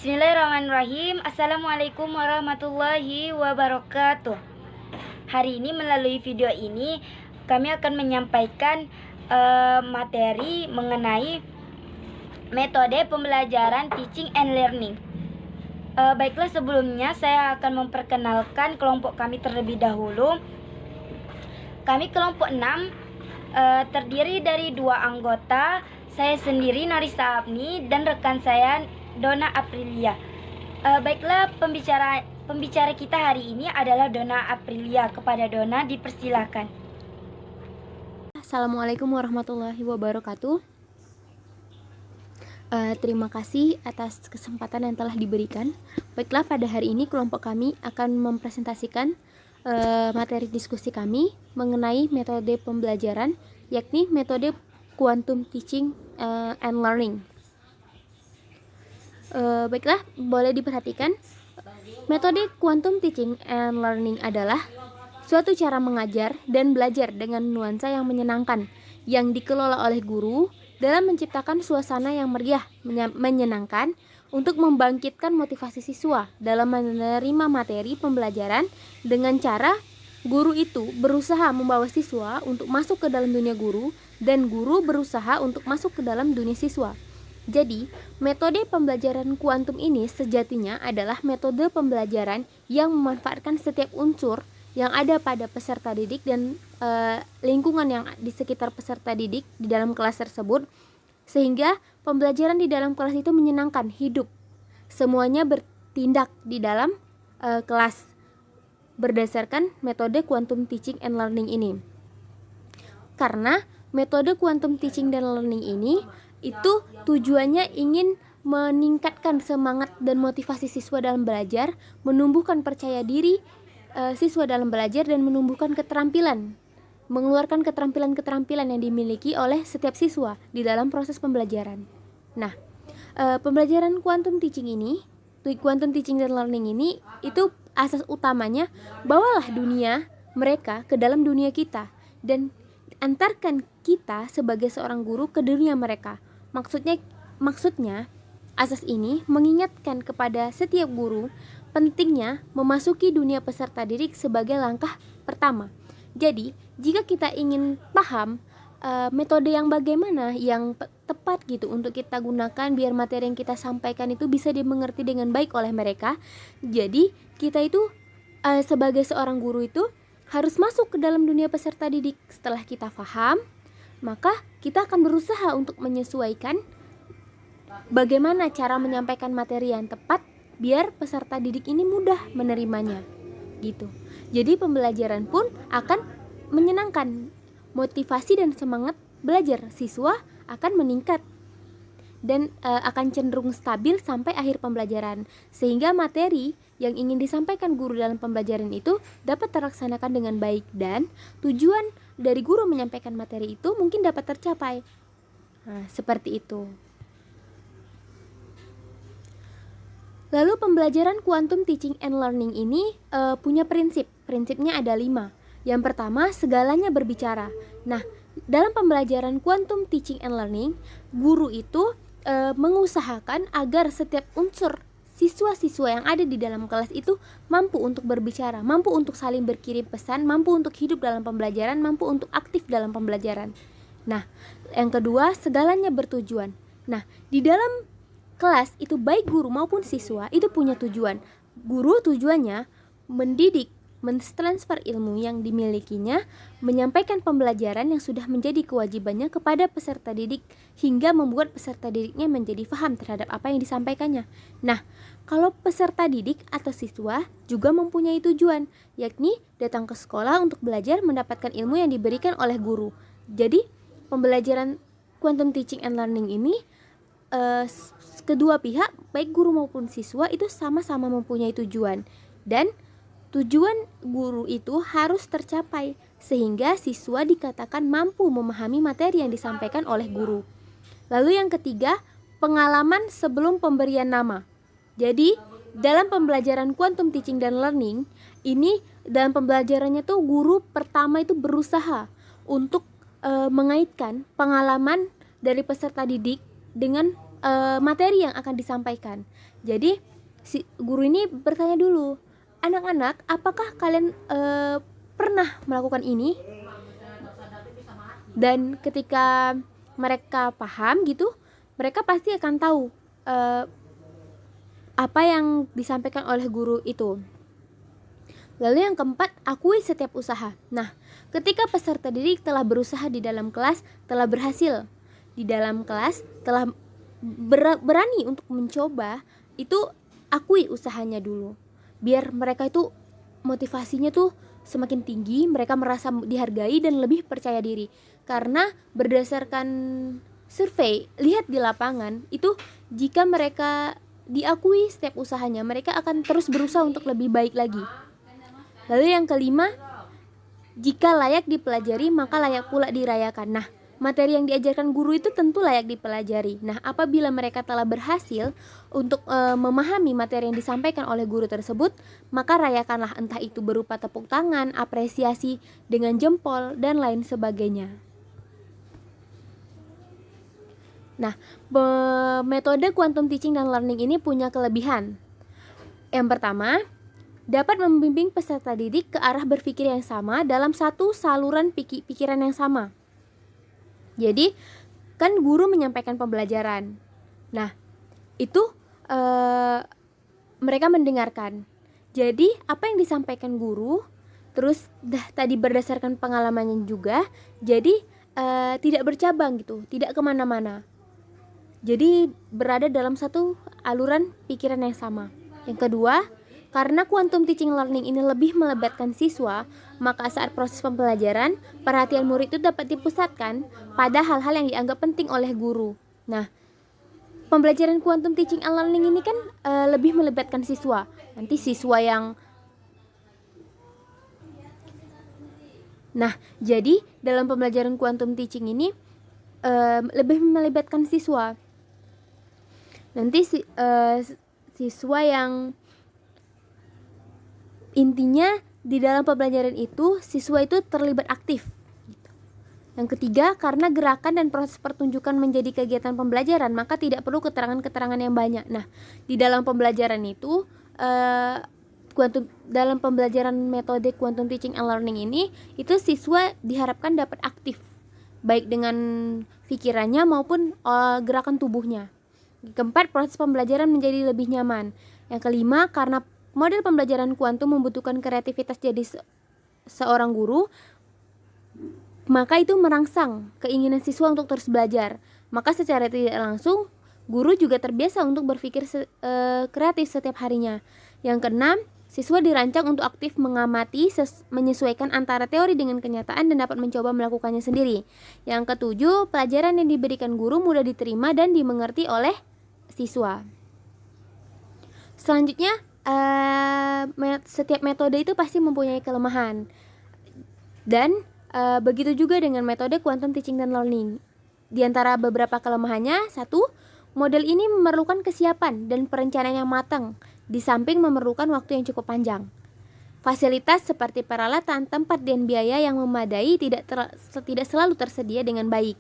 Bismillahirrahmanirrahim. Assalamualaikum warahmatullahi wabarakatuh. Hari ini melalui video ini kami akan menyampaikan materi mengenai metode pembelajaran teaching and learning. Baiklah, sebelumnya saya akan memperkenalkan kelompok kami terlebih dahulu. Kami kelompok 6 terdiri dari 2 anggota, saya sendiri Narisa Abni dan rekan saya Dona Aprilia. Baiklah, pembicara kita hari ini adalah Dona Aprilia. Kepada Dona dipersilakan. Assalamualaikum warahmatullahi wabarakatuh. Terima kasih atas kesempatan yang telah diberikan. Baiklah, pada hari ini kelompok kami akan mempresentasikan materi diskusi kami mengenai metode pembelajaran, yakni metode quantum teaching and learning. Baiklah, boleh diperhatikan, metode quantum teaching and learning adalah suatu cara mengajar dan belajar dengan nuansa yang menyenangkan yang dikelola oleh guru dalam menciptakan suasana yang meriah, menyenangkan untuk membangkitkan motivasi siswa dalam menerima materi pembelajaran dengan cara guru itu berusaha membawa siswa untuk masuk ke dalam dunia guru dan guru berusaha untuk masuk ke dalam dunia siswa. Jadi, metode pembelajaran kuantum ini sejatinya adalah metode pembelajaran yang memanfaatkan setiap unsur yang ada pada peserta didik dan lingkungan yang di sekitar peserta didik di dalam kelas tersebut, sehingga pembelajaran di dalam kelas itu menyenangkan, hidup. Semuanya bertindak di dalam kelas berdasarkan metode quantum teaching and learning ini. Karena metode quantum teaching dan learning ini itu tujuannya ingin meningkatkan semangat dan motivasi siswa dalam belajar, menumbuhkan percaya diri siswa dalam belajar, dan menumbuhkan keterampilan, mengeluarkan keterampilan-keterampilan yang dimiliki oleh setiap siswa di dalam proses pembelajaran. Nah, pembelajaran quantum teaching dan learning ini itu asas utamanya, bawalah dunia mereka ke dalam dunia kita dan antarkan kita sebagai seorang guru ke dunia mereka. Maksudnya asas ini mengingatkan kepada setiap guru pentingnya memasuki dunia peserta didik sebagai langkah pertama. Jadi, jika kita ingin paham metode yang bagaimana yang tepat gitu untuk kita gunakan biar materi yang kita sampaikan itu bisa dimengerti dengan baik oleh mereka, jadi kita itu sebagai seorang guru itu harus masuk ke dalam dunia peserta didik. Setelah kita paham, maka kita akan berusaha untuk menyesuaikan bagaimana cara menyampaikan materi yang tepat biar peserta didik ini mudah menerimanya gitu. Jadi pembelajaran pun akan menyenangkan, motivasi dan semangat belajar siswa akan meningkat dan akan cenderung stabil sampai akhir pembelajaran, sehingga materi yang ingin disampaikan guru dalam pembelajaran itu dapat terlaksanakan dengan baik dan tujuan dari guru menyampaikan materi itu mungkin dapat tercapai. Nah, seperti itu. Lalu pembelajaran quantum teaching and learning ini punya prinsipnya ada 5. Yang pertama, segalanya berbicara. Nah, dalam pembelajaran quantum teaching and learning, guru itu mengusahakan agar setiap unsur siswa-siswa yang ada di dalam kelas itu mampu untuk berbicara, mampu untuk saling berkirim pesan, mampu untuk hidup dalam pembelajaran, mampu untuk aktif dalam pembelajaran. Nah, yang kedua, segalanya bertujuan. Nah, di dalam kelas itu baik guru maupun siswa itu punya tujuan. Guru tujuannya mendidik, mentransfer ilmu yang dimilikinya, menyampaikan pembelajaran yang sudah menjadi kewajibannya kepada peserta didik hingga membuat peserta didiknya menjadi paham terhadap apa yang disampaikannya. Nah, kalau peserta didik atau siswa juga mempunyai tujuan, yakni datang ke sekolah untuk belajar mendapatkan ilmu yang diberikan oleh guru. Jadi, pembelajaran quantum teaching and learning ini kedua pihak, baik guru maupun siswa itu sama-sama mempunyai tujuan, dan tujuan guru itu harus tercapai sehingga siswa dikatakan mampu memahami materi yang disampaikan oleh guru. Lalu yang ketiga, pengalaman sebelum pemberian nama. Jadi, dalam pembelajaran quantum teaching dan learning ini, dalam pembelajarannya tuh guru pertama itu berusaha untuk mengaitkan pengalaman dari peserta didik dengan materi yang akan disampaikan. Jadi si guru ini bertanya dulu, anak-anak, apakah kalian pernah melakukan ini? Dan ketika mereka paham gitu, mereka pasti akan tahu apa yang disampaikan oleh guru itu. Lalu yang keempat, akui setiap usaha. Nah, ketika peserta didik telah berusaha di dalam kelas, telah berhasil di dalam kelas, telah berani untuk mencoba, itu akui usahanya dulu. Biar mereka itu motivasinya tuh semakin tinggi, mereka merasa dihargai dan lebih percaya diri. Karena berdasarkan survei, lihat di lapangan, itu jika mereka diakui setiap usahanya, mereka akan terus berusaha untuk lebih baik lagi. Lalu yang kelima, jika layak dipelajari, maka layak pula dirayakan. Nah, materi yang diajarkan guru itu tentu layak dipelajari. Nah, apabila mereka telah berhasil untuk memahami materi yang disampaikan oleh guru tersebut, maka rayakanlah, entah itu berupa tepuk tangan, apresiasi dengan jempol, dan lain sebagainya. Nah, metode quantum teaching dan learning ini punya kelebihan. Yang pertama, dapat membimbing peserta didik ke arah berpikir yang sama dalam satu saluran pikiran yang sama. Jadi, kan guru menyampaikan pembelajaran. Nah, itu mereka mendengarkan. Jadi, apa yang disampaikan guru, terus tadi berdasarkan pengalamannya juga, jadi tidak bercabang gitu, tidak kemana-mana. Jadi, berada dalam satu aluran pikiran yang sama. Yang kedua, karena quantum teaching learning ini lebih melibatkan siswa, maka saat proses pembelajaran, perhatian murid itu dapat dipusatkan pada hal-hal yang dianggap penting oleh guru. Nah, pembelajaran quantum teaching and learning ini kan lebih melibatkan siswa. Nanti siswa yang jadi dalam pembelajaran quantum teaching ini lebih melibatkan siswa. Nanti siswa yang intinya di dalam pembelajaran itu siswa itu terlibat aktif. Yang ketiga, karena gerakan dan proses pertunjukan menjadi kegiatan pembelajaran, maka tidak perlu keterangan-keterangan yang banyak. Nah, di dalam pembelajaran itu dalam pembelajaran metode quantum teaching and learning ini, itu siswa diharapkan dapat aktif, baik dengan pikirannya maupun gerakan tubuhnya. Keempat, proses pembelajaran menjadi lebih nyaman. Yang kelima, karena model pembelajaran kuantum membutuhkan kreativitas jadi seorang guru, maka itu merangsang keinginan siswa untuk terus belajar. Maka secara tidak langsung, guru juga terbiasa untuk berpikir kreatif setiap harinya. Yang keenam, siswa dirancang untuk aktif mengamati, menyesuaikan antara teori dengan kenyataan dan dapat mencoba melakukannya sendiri. Yang ketujuh, pelajaran yang diberikan guru mudah diterima dan dimengerti oleh siswa. Selanjutnya, setiap metode itu pasti mempunyai kelemahan. Dan begitu juga dengan metode quantum teaching dan learning. Di antara beberapa kelemahannya, satu, model ini memerlukan kesiapan dan perencanaan yang matang, di samping memerlukan waktu yang cukup panjang. Fasilitas seperti peralatan, tempat, dan biaya yang memadai tidak selalu tersedia dengan baik.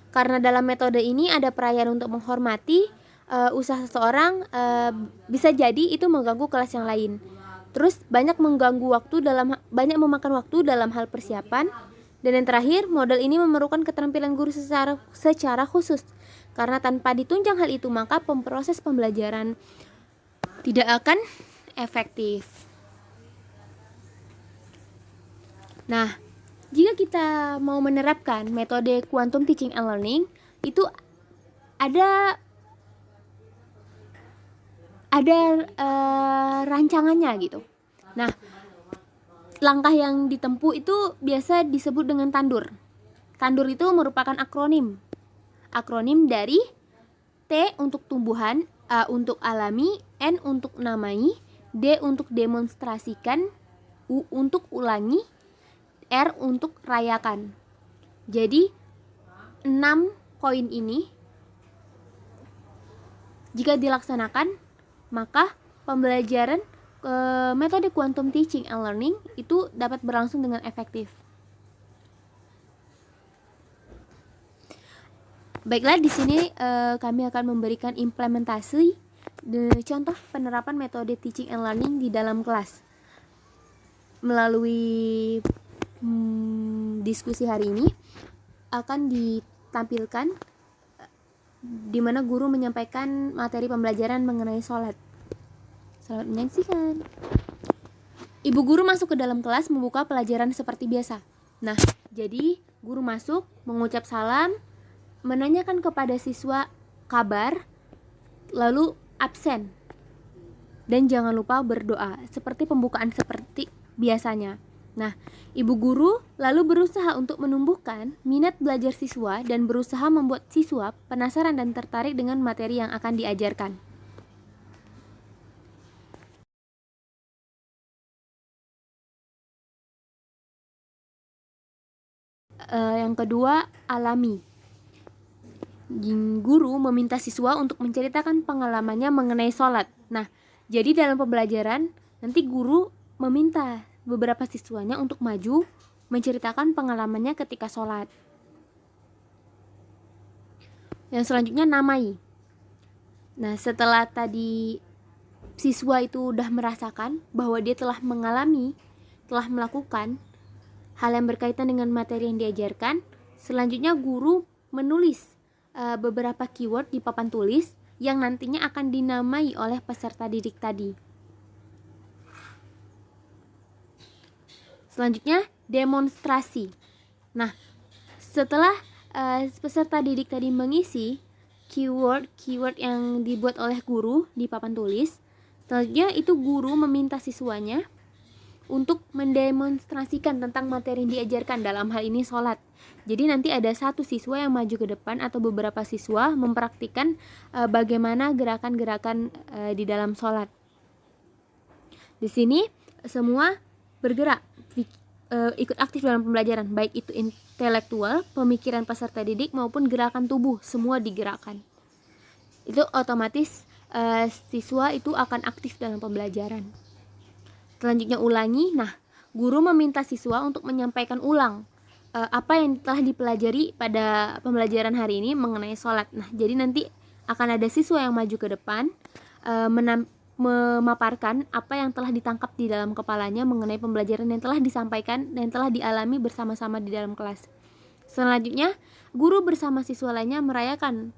Karena dalam metode ini ada perayaan untuk menghormati usaha seseorang, bisa jadi itu mengganggu kelas yang lain. Terus banyak memakan waktu dalam hal persiapan. Dan yang terakhir, model ini memerlukan keterampilan guru secara khusus. Karena tanpa ditunjang hal itu, maka proses pembelajaran tidak akan efektif. Nah, jika kita mau menerapkan metode quantum teaching and learning, itu ada rancangannya gitu. Nah, langkah yang ditempuh itu biasa disebut dengan tandur. Tandur itu merupakan akronim dari T untuk tumbuhan, A untuk alami, N untuk namai, D untuk demonstrasikan, U untuk ulangi, R untuk rayakan. Jadi 6 poin ini jika dilaksanakan, maka pembelajaran metode quantum teaching and learning itu dapat berlangsung dengan efektif. Baiklah, di sini kami akan memberikan implementasi contoh penerapan metode teaching and learning di dalam kelas. Melalui diskusi hari ini akan ditampilkan di mana guru menyampaikan materi pembelajaran mengenai sholat. Selamat menyaksikan. Ibu guru masuk ke dalam kelas membuka pelajaran seperti biasa. Nah, jadi guru masuk, mengucap salam, menanyakan kepada siswa kabar, lalu absen. Dan jangan lupa berdoa, seperti pembukaan seperti biasanya. Nah, ibu guru lalu berusaha untuk menumbuhkan minat belajar siswa dan berusaha membuat siswa penasaran dan tertarik dengan materi yang akan diajarkan. Yang kedua, alami. Guru meminta siswa untuk menceritakan pengalamannya mengenai sholat. Nah, jadi dalam pembelajaran nanti guru meminta beberapa siswanya untuk maju menceritakan pengalamannya ketika sholat. Yang selanjutnya, namai. Nah, setelah tadi siswa itu udah merasakan bahwa dia telah mengalami, telah melakukan hal yang berkaitan dengan materi yang diajarkan, selanjutnya guru menulis beberapa keyword di papan tulis yang nantinya akan dinamai oleh peserta didik tadi. Selanjutnya, demonstrasi. Nah, setelah peserta didik tadi mengisi keyword yang dibuat oleh guru di papan tulis, selanjutnya itu guru meminta siswanya untuk mendemonstrasikan tentang materi yang diajarkan, dalam hal ini sholat. Jadi nanti ada satu siswa yang maju ke depan atau beberapa siswa mempraktikkan bagaimana gerakan-gerakan di dalam sholat. Di sini semua bergerak, ikut aktif dalam pembelajaran, baik itu intelektual, pemikiran peserta didik maupun gerakan tubuh, semua digerakkan. Itu otomatis siswa itu akan aktif dalam pembelajaran. Selanjutnya, ulangi. Nah, guru meminta siswa untuk menyampaikan ulang apa yang telah dipelajari pada pembelajaran hari ini mengenai sholat. Nah, jadi nanti akan ada siswa yang maju ke depan memaparkan apa yang telah ditangkap di dalam kepalanya mengenai pembelajaran yang telah disampaikan dan telah dialami bersama-sama di dalam kelas. Selanjutnya, guru bersama siswa lainnya merayakan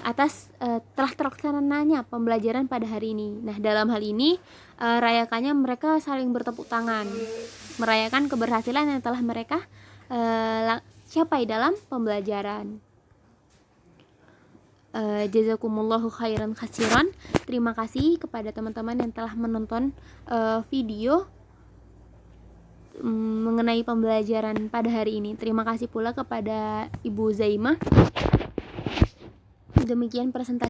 atas telah terlaksananya pembelajaran pada hari ini. Nah, dalam hal ini rayakannya mereka saling bertepuk tangan, merayakan keberhasilan yang telah mereka capai dalam pembelajaran. Jazakumullahu khairan katsiran. Terima kasih kepada teman-teman yang telah menonton video mengenai pembelajaran pada hari ini. Terima kasih pula kepada Ibu Zaimah. Demikian presentasi